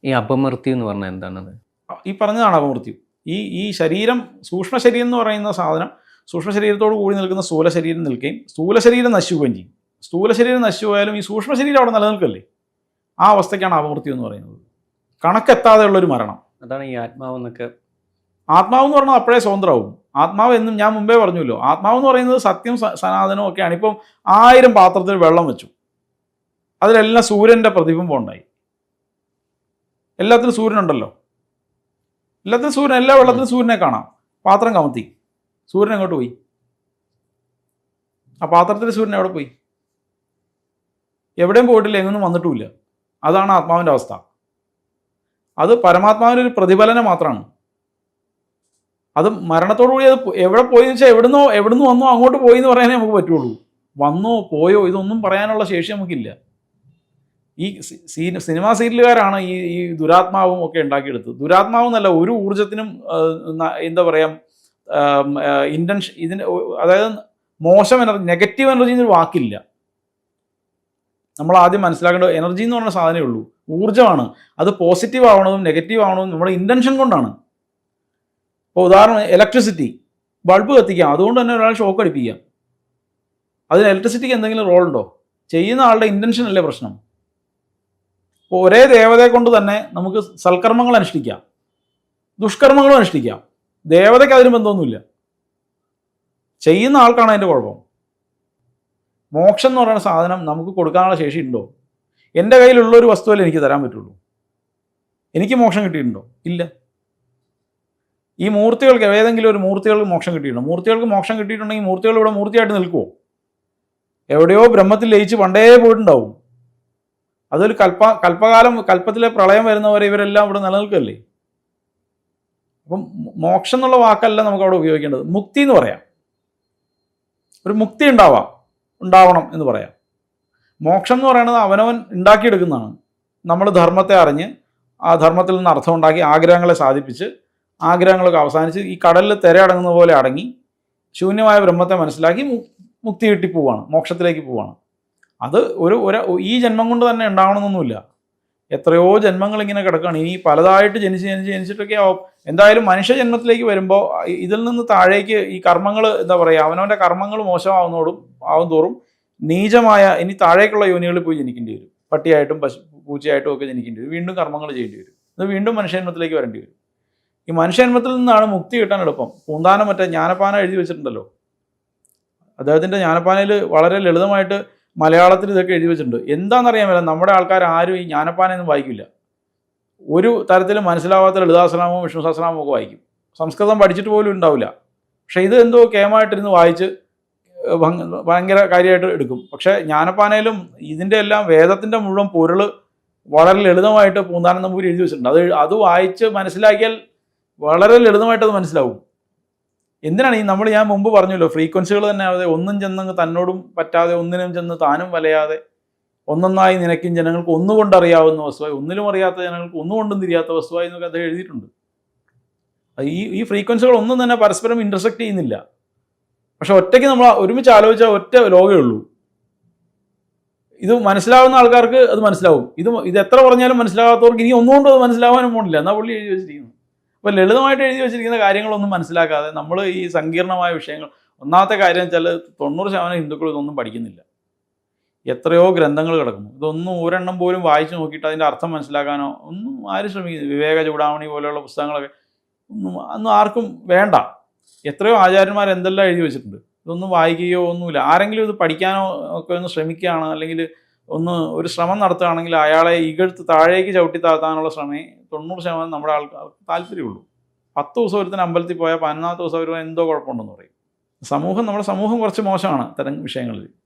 ഈ അപമൃത്യു എന്ന് പറഞ്ഞാൽ എന്താണത്? ഈ പറഞ്ഞതാണ് അപമൃത്യു. ഈ ശരീരം, സൂക്ഷ്മ ശരീരം എന്ന് പറയുന്ന സാധനം സൂക്ഷ്മ ശരീരത്തോട് കൂടി നിൽക്കുന്ന സ്ഥൂല ശരീരം നിൽക്കുകയും സ്ഥൂല ശരീരം നശിച്ചു പോവുകയും ചെയ്യും. സ്ഥൂല ശരീരം നശിച്ചു പോയാലും ഈ സൂക്ഷ്മ ശരീരം അവിടെ നിലനിൽക്കല്ലേ. ആ അവസ്ഥയ്ക്കാണ് അപമൃത്യു എന്ന് പറയുന്നത്. കണക്കെത്താതെയുള്ളൊരു മരണം. അതാണ് ഈ ആത്മാവെന്നൊക്കെ. ആത്മാവ് എന്ന് പറഞ്ഞാൽ അപ്പോഴേ സ്വതന്ത്രമാവും. ആത്മാവ് എന്നും ഞാൻ മുമ്പേ പറഞ്ഞല്ലോ, ആത്മാവ് എന്ന് പറയുന്നത് സത്യം സനാതനവും ഒക്കെയാണ്. ഇപ്പം 1000 പാത്രത്തിൽ വെള്ളം വെച്ചു, അതിലെല്ലാം സൂര്യൻ്റെ പ്രതിബിംബം ഉണ്ടായി. എല്ലാത്തിലും സൂര്യനുണ്ടല്ലോ, എല്ലാത്തിലും സൂര്യൻ, എല്ലാ വെള്ളത്തിലും സൂര്യനെ കാണാം. പാത്രം കമത്തി, സൂര്യൻ എങ്ങോട്ട് പോയി? ആ പാത്രത്തിൽ സൂര്യൻ എവിടെ പോയി? എവിടെയും പോയിട്ടില്ല, എങ്ങൊന്നും വന്നിട്ടുമില്ല. അതാണ് ആത്മാവിൻ്റെ അവസ്ഥ. അത് പരമാത്മാവിൻ്റെ ഒരു പ്രതിഫലനം മാത്രമാണ്. അത് മരണത്തോടു കൂടി അത് എവിടെ പോയി എന്ന് വെച്ചാൽ എവിടുന്ന് വന്നോ അങ്ങോട്ട് പോയി എന്ന് പറയാനേ നമുക്ക് പറ്റുള്ളൂ. വന്നോ പോയോ ഇതൊന്നും പറയാനുള്ള ശേഷി നമുക്കില്ല. ഈ സിനിമാ സീരിയലുകാരാണ് ഈ ദുരാത്മാവും ഒക്കെ ഉണ്ടാക്കിയെടുത്തത്. ദുരാത്മാവ് എന്നല്ല, ഒരു ഊർജത്തിനും എന്താ പറയുക, ഇൻറ്റൻഷൻ, ഇതിന് അതായത് മോശം എനർജി, നെഗറ്റീവ് എനർജി എന്നൊരു വാക്കില്ല. നമ്മൾ ആദ്യം മനസ്സിലാക്കേണ്ടത് എനർജി എന്ന് പറഞ്ഞ സാധനമേ ഉള്ളൂ, ഊർജ്ജമാണ്. അത് പോസിറ്റീവ് ആവണതും നെഗറ്റീവ് ആവണതും നമ്മുടെ ഇൻറ്റൻഷൻ കൊണ്ടാണ്. ഇപ്പോൾ ഉദാഹരണം, ഇലക്ട്രിസിറ്റി, ബൾബ് കത്തിക്കാം, അതുകൊണ്ട് തന്നെ ഒരാൾ ഷോക്ക് അടിപ്പിക്കാം. അതിന് ഇലക്ട്രിസിറ്റിക്ക് എന്തെങ്കിലും റോൾ ഉണ്ടോ? ചെയ്യുന്ന ആളുടെ ഇൻറ്റൻഷൻ അല്ലേ പ്രശ്നം. ഇപ്പോൾ ഒരേ ദേവതയെ കൊണ്ട് തന്നെ നമുക്ക് സൽക്കർമ്മങ്ങൾ അനുഷ്ഠിക്കാം, ദുഷ്കർമ്മങ്ങളും അനുഷ്ഠിക്കാം. ദേവതയ്ക്ക് അതിന് ബന്ധമൊന്നുമില്ല, ചെയ്യുന്ന ആൾക്കാണ് അതിൻ്റെ കുഴപ്പം. മോക്ഷം എന്ന് പറയുന്ന സാധനം നമുക്ക് കൊടുക്കാനുള്ള ശേഷി ഉണ്ടോ? എൻ്റെ കയ്യിലുള്ളൊരു വസ്തുവല്ലേ എനിക്ക് തരാൻ പറ്റുള്ളൂ. എനിക്ക് മോക്ഷം കിട്ടിയിട്ടുണ്ടോ? ഇല്ല. ഈ മൂർത്തികൾക്ക്, ഏതെങ്കിലും ഒരു മൂർത്തികൾക്ക് മോക്ഷം കിട്ടിയിട്ടുണ്ടോ? മൂർത്തികൾക്ക് മോക്ഷം കിട്ടിയിട്ടുണ്ടെങ്കിൽ മൂർത്തികൾ ഇവിടെ മൂർത്തിയായിട്ട് നിൽക്കുമോ? എവിടെയോ ബ്രഹ്മത്തിൽ ലയിച്ച് പണ്ടേ പോയിട്ടുണ്ടാവും. അതൊരു കൽപ്പത്തിലെ പ്രളയം വരുന്നവരെ ഇവരെല്ലാം ഇവിടെ നിലനിൽക്കല്ലേ. അപ്പം മോക്ഷം എന്നുള്ള വാക്കല്ല നമുക്ക് അവിടെ ഉപയോഗിക്കേണ്ടത്. മുക്തി എന്ന് പറയാം. ഒരു മുക്തി ഉണ്ടാവണം എന്ന് പറയാം. മോക്ഷം എന്ന് പറയുന്നത് അവനവൻ ഉണ്ടാക്കിയെടുക്കുന്നതാണ്. നമ്മൾ ധർമ്മത്തെ അറിഞ്ഞ് ആ ധർമ്മത്തിൽ നിന്ന് അർത്ഥം ഉണ്ടാക്കി ആഗ്രഹങ്ങളെ സാധിപ്പിച്ച് ആഗ്രഹങ്ങളൊക്കെ അവസാനിച്ച് ഈ കടലിൽ തിരയടങ്ങുന്ന പോലെ അടങ്ങി ശൂന്യമായ ബ്രഹ്മത്തെ മനസ്സിലാക്കി മുക്തി കിട്ടി പോവാണ്, മോക്ഷത്തിലേക്ക് പോവാണ്. അത് ഈ ജന്മം കൊണ്ട് തന്നെ ഉണ്ടാവണമെന്നൊന്നുമില്ല. എത്രയോ ജന്മങ്ങൾ ഇങ്ങനെ കിടക്കുകയാണ്. ഇനി പലതായിട്ട് ജനിച്ചിട്ടൊക്കെ ആവും. എന്തായാലും മനുഷ്യ ജന്മത്തിലേക്ക് വരുമ്പോൾ ഇതിൽ നിന്ന് താഴേക്ക് ഈ കർമ്മങ്ങൾ, എന്താ പറയുക, അവനവൻ്റെ കർമ്മങ്ങൾ ആവും തോറും നീചമായ ഇനി താഴേക്കുള്ള യോനികളിൽ പോയി ജനിക്കേണ്ടി വരും. പട്ടിയായിട്ടും പൂച്ചയായിട്ടും ഒക്കെ ജനിക്കേണ്ടി വരും. വീണ്ടും കർമ്മങ്ങൾ ചെയ്യേണ്ടി വരും. ഇത് വീണ്ടും മനുഷ്യജന്മത്തിലേക്ക് വരേണ്ടി വരും. ഈ മനുഷ്യജന്മത്തിൽ നിന്നാണ് മുക്തി കിട്ടാൻ എളുപ്പം. പൂന്താനം മറ്റേ ജ്ഞാനപ്പാന എഴുതി വെച്ചിട്ടുണ്ടല്ലോ, അദ്ദേഹത്തിൻ്റെ ജ്ഞാനപ്പാനയിൽ വളരെ ലളിതമായിട്ട് മലയാളത്തിൽ ഇതൊക്കെ എഴുതി വെച്ചിട്ടുണ്ട്. എന്താണെന്നറിയാൻ മേല, നമ്മുടെ ആൾക്കാർ ആരും ഈ ജ്ഞാനപ്പാനയൊന്നും വായിക്കില്ല. ഒരു തരത്തിലും മനസ്സിലാവാത്ത ലളിതാസനാമവും വിഷ്ണു സഹസ്രനാമവും ഒക്കെ വായിക്കും. സംസ്കൃതം പഠിച്ചിട്ട് പോലും ഉണ്ടാവില്ല. പക്ഷേ ഇത് എന്തോ കേമായിട്ടിരുന്ന് വായിച്ച് ഭയങ്കര കാര്യമായിട്ട് എടുക്കും. പക്ഷേ ജ്ഞാനപ്പാനയിലും ഇതിൻ്റെ എല്ലാം വേദത്തിൻ്റെ മുഴുവൻ പൊരുൾ വളരെ ലളിതമായിട്ട് പൂന്താനം നമ്പൂരി എഴുതി വെച്ചിട്ടുണ്ട്. അത് വായിച്ച് മനസ്സിലാക്കിയാൽ വളരെ ലളിതമായിട്ട് അത് മനസ്സിലാവും. എന്തിനാണ് ഞാൻ മുമ്പ് പറഞ്ഞല്ലോ, ഫ്രീക്വൻസികൾ തന്നെ ആവാതെ ഒന്നും ചെന്നങ്ങ് തന്നോടും പറ്റാതെ ഒന്നിനും ചെന്ന് താനും വലയാതെ ഒന്നൊന്നായി നിനക്കും ജനങ്ങൾക്ക് ഒന്നുകൊണ്ടറിയാവുന്ന വസ്തുവായി ഒന്നിലും അറിയാത്ത ജനങ്ങൾക്ക് ഒന്നുകൊണ്ടും തിരിയാത്ത വസ്തുവായി എന്നൊക്കെ അത് എഴുതിയിട്ടുണ്ട്. ഈ ഫ്രീക്വൻസികൾ ഒന്നും തന്നെ പരസ്പരം ഇൻ്റർസെക്റ്റ് ചെയ്യുന്നില്ല. പക്ഷെ ഒറ്റയ്ക്ക് നമ്മൾ ഒരുമിച്ച് ആലോചിച്ചാൽ ഒറ്റ ലോകമേ ഉള്ളൂ. ഇത് മനസ്സിലാവുന്ന ആൾക്കാർക്ക് അത് മനസ്സിലാവും. ഇത് എത്ര പറഞ്ഞാലും മനസ്സിലാകാത്തവർക്ക് ഇനി ഒന്നുകൊണ്ടും അത് മനസ്സിലാവാനും പോണില്ല. എന്നാൽ പുള്ളി എഴുതി വെച്ചിരിക്കുന്നു. അപ്പോൾ ലളിതമായിട്ട് എഴുതി വെച്ചിരിക്കുന്ന കാര്യങ്ങളൊന്നും മനസ്സിലാക്കാതെ നമ്മൾ ഈ സങ്കീർണമായ വിഷയങ്ങൾ, ഒന്നാമത്തെ കാര്യം വെച്ചാൽ 90% ഹിന്ദുക്കൾ ഇതൊന്നും പഠിക്കുന്നില്ല. എത്രയോ ഗ്രന്ഥങ്ങൾ കിടക്കുന്നു. ഇതൊന്നും ഒരെണ്ണം പോലും വായിച്ചു നോക്കിയിട്ട് അതിൻ്റെ അർത്ഥം മനസ്സിലാക്കാനോ ഒന്നും ആരും ശ്രമിക്കുന്നില്ല. വിവേക ചൂടാമണി പോലെയുള്ള പുസ്തകങ്ങളൊക്കെ ഒന്നും ആർക്കും വേണ്ട. എത്രയോ ആചാര്യന്മാർ എന്തെല്ലാം എഴുതി വെച്ചിട്ടുണ്ട്. ഇതൊന്നും വായിക്കുകയോ ഒന്നുമില്ല. ആരെങ്കിലും ഇത് പഠിക്കാനോ ഒക്കെ ഒന്ന് ശ്രമിക്കുകയാണ്, അല്ലെങ്കിൽ ഒരു ശ്രമം നടത്തുകയാണെങ്കിൽ അയാളെ ഇകഴ്ത്ത് താഴേക്ക് ചവിട്ടി താഴ്ത്താനുള്ള ശ്രമമേ 90% നമ്മുടെ ആൾക്കാർക്ക് താല്പര്യമുള്ളൂ. 10 ദിവസം ഒരുത്തിന് അമ്പലത്തിൽ പോയാൽ 11ാമത്തെ ദിവസം വരുമ്പോൾ എന്തോ കുഴപ്പമുണ്ടെന്ന് പറയും. നമ്മുടെ സമൂഹം കുറച്ച് മോശമാണ് ഇത്തരം വിഷയങ്ങളിൽ.